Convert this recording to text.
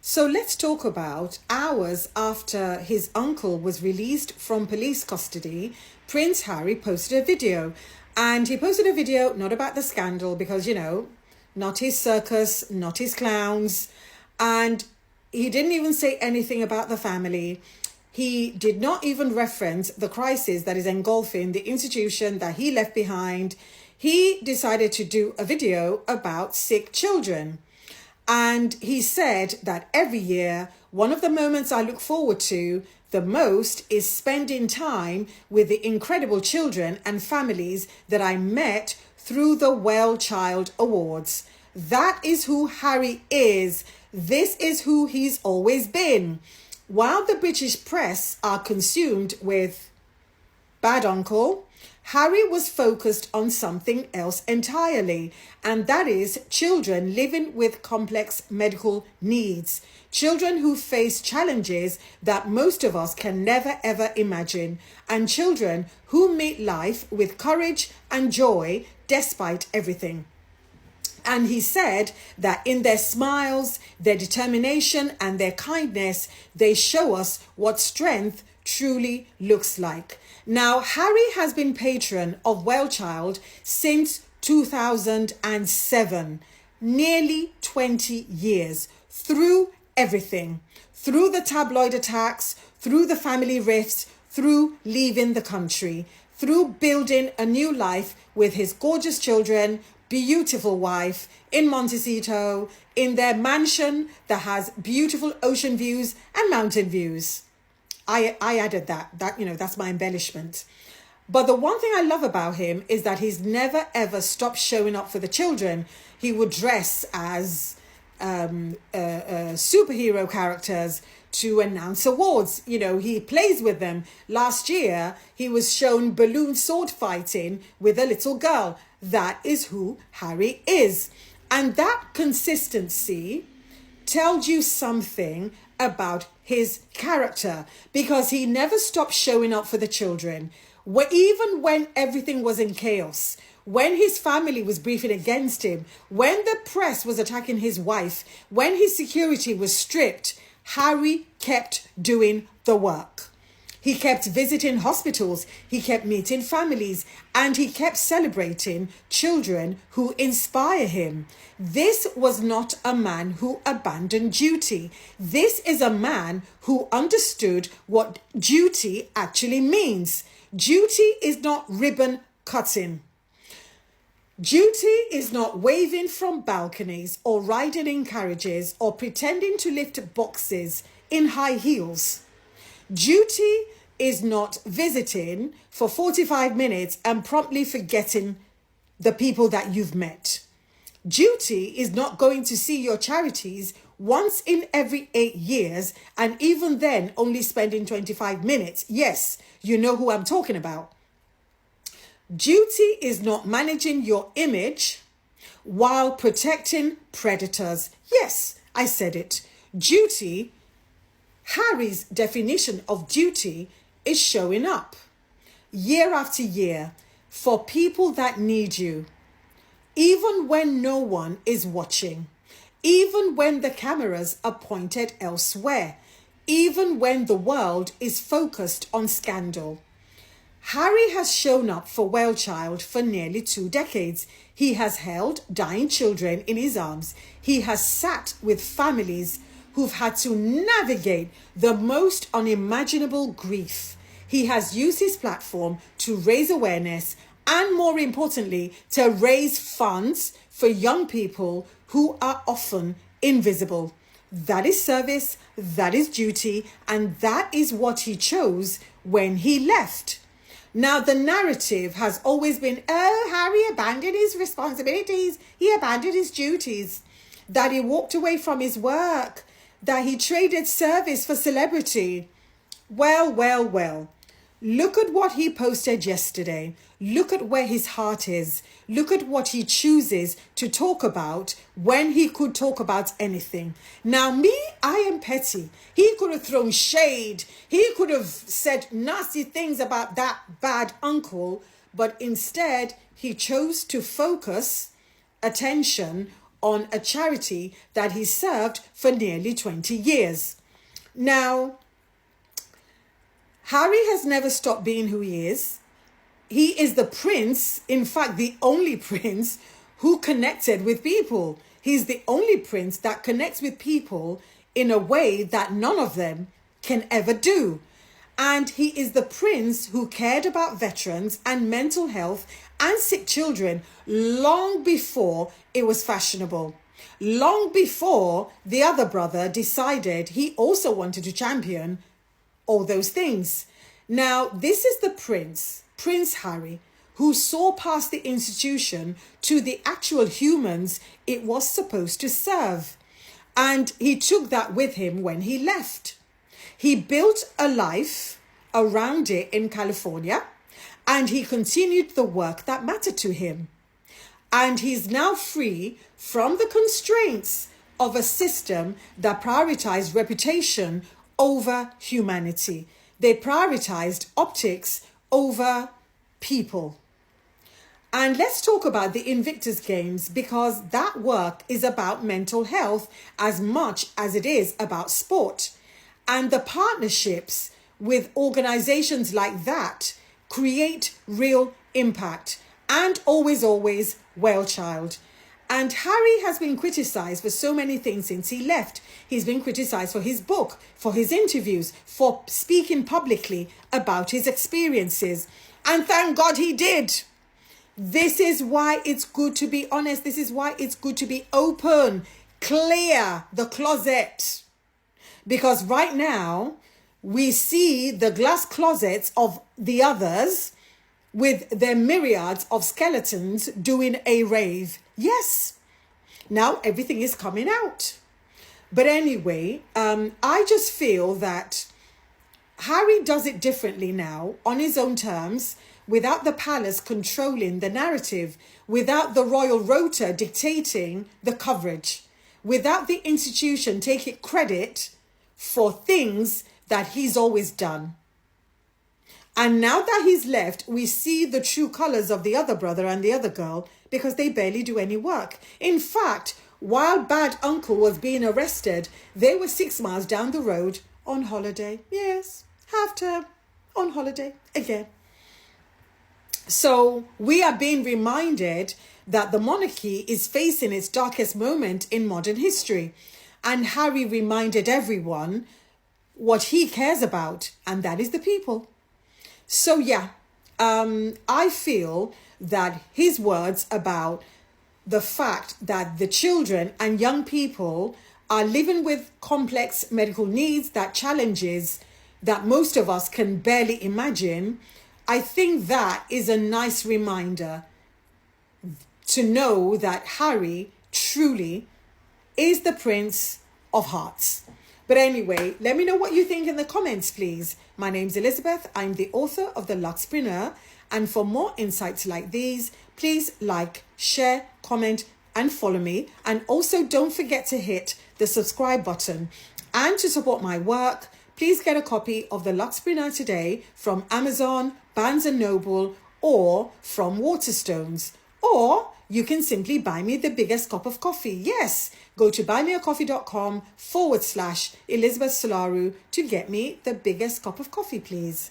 So let's talk about hours after his uncle was released from police custody. Prince Harry posted a video, and he posted a video not about the scandal because, not his circus, not his clowns, and he didn't even say anything about the family. He did not even reference the crisis that is engulfing the institution that he left behind. He decided to do a video about sick children. And he said that every year, one of the moments I look forward to the most is spending time with the incredible children and families that I met through the Well Child Awards. That is who Harry is. This is who he's always been. While the British press are consumed with Bad Uncle, Harry was focused on something else entirely, and that is children living with complex medical needs, children who face challenges that most of us can never ever imagine, and children who meet life with courage and joy despite everything. And he said that in their smiles, their determination, and their kindness, they show us what strength truly looks like. Now, Harry has been patron of Well Child since 2007, nearly 20 years, through everything, through the tabloid attacks, through the family rifts, through leaving the country, through building a new life with his gorgeous children, beautiful wife in Montecito, in their mansion that has beautiful ocean views and mountain views. I added that's my embellishment. But the one thing I love about him is that he's never ever stopped showing up for the children. He would dress as superhero characters to announce awards. He plays with them. Last year, he was shown balloon sword fighting with a little girl. That is who Harry is. And that consistency tells you something about his character, because he never stopped showing up for the children. Even when everything was in chaos, when his family was briefing against him, when the press was attacking his wife, when his security was stripped, Harry kept doing the work. He kept visiting hospitals, he kept meeting families, and he kept celebrating children who inspire him. This was not a man who abandoned duty. This is a man who understood what duty actually means. Duty is not ribbon cutting. Duty is not waving from balconies or riding in carriages or pretending to lift boxes in high heels. Duty is not visiting for 45 minutes and promptly forgetting the people that you've met. Duty is not going to see your charities once in every 8 years, and even then only spending 25 minutes. Yes, you know who I'm talking about. Duty is not managing your image while protecting predators. Yes, I said it. Duty, Harry's definition of duty, is showing up year after year for people that need you, even when no one is watching, even when the cameras are pointed elsewhere, even when the world is focused on scandal. Harry has shown up for Well Child for nearly 2 decades. He has held dying children in his arms. He has sat with families who've had to navigate the most unimaginable grief. He has used his platform to raise awareness and, more importantly, to raise funds for young people who are often invisible. That is service, that is duty, and that is what he chose when he left. Now, the narrative has always been, oh, Harry abandoned his responsibilities, he abandoned his duties, that he walked away from his work, that he traded service for celebrity. Well. Look at what he posted yesterday. Look at where his heart is. Look at what he chooses to talk about when he could talk about anything. Now, me, I am petty. He could have thrown shade. He could have said nasty things about that bad uncle, but instead he chose to focus attention on a charity that he served for nearly 20 years. Now, Harry has never stopped being who he is. He is the prince, in fact, the only prince who connected with people. He's the only prince that connects with people in a way that none of them can ever do. And he is the prince who cared about veterans and mental health and sick children long before it was fashionable. Long before the other brother decided he also wanted to champion all those things. Now, this is the prince, Prince Harry, who saw past the institution to the actual humans it was supposed to serve. And he took that with him when he left. He built a life around it in California, and he continued the work that mattered to him. And he's now free from the constraints of a system that prioritized reputation over humanity. They prioritized optics over people. And let's talk about the Invictus Games, because that work is about mental health as much as it is about sport. And the partnerships with organizations like that create real impact. And always, well, child. And Harry has been criticized for so many things since he left. He's been criticized for his book, for his interviews, for speaking publicly about his experiences. And thank God he did. This is why it's good to be honest. This is why it's good to be open, clear the closet. Because right now, we see the glass closets of the others with their myriads of skeletons doing a rave. Yes, now everything is coming out. But anyway, I just feel that Harry does it differently now, on his own terms, without the palace controlling the narrative, without the royal rota dictating the coverage, without the institution taking credit for things that he's always done. And now that he's left, we see the true colors of the other brother and the other girl, because they barely do any work. In fact, while bad uncle was being arrested, they were 6 miles down the road on holiday. Yes, half term, on holiday again. So we are being reminded that the monarchy is facing its darkest moment in modern history. And Harry reminded everyone what he cares about, and that is the people. So yeah, I feel that his words about the fact that the children and young people are living with complex medical needs, that challenges that most of us can barely imagine, I think that is a nice reminder to know that Harry truly is the Prince of Hearts. But anyway, let me know what you think in the comments, please. My name's Elizabeth. I'm the author of The Luxpreneur. And for more insights like these, please like, share, comment, and follow me. And also don't forget to hit the subscribe button. And to support my work, please get a copy of The Luxpreneur today from Amazon, Barnes & Noble, or from Waterstones. Or you can simply buy me the biggest cup of coffee. Yes, go to buymeacoffee.com/Elizabeth Solaru to get me the biggest cup of coffee, please.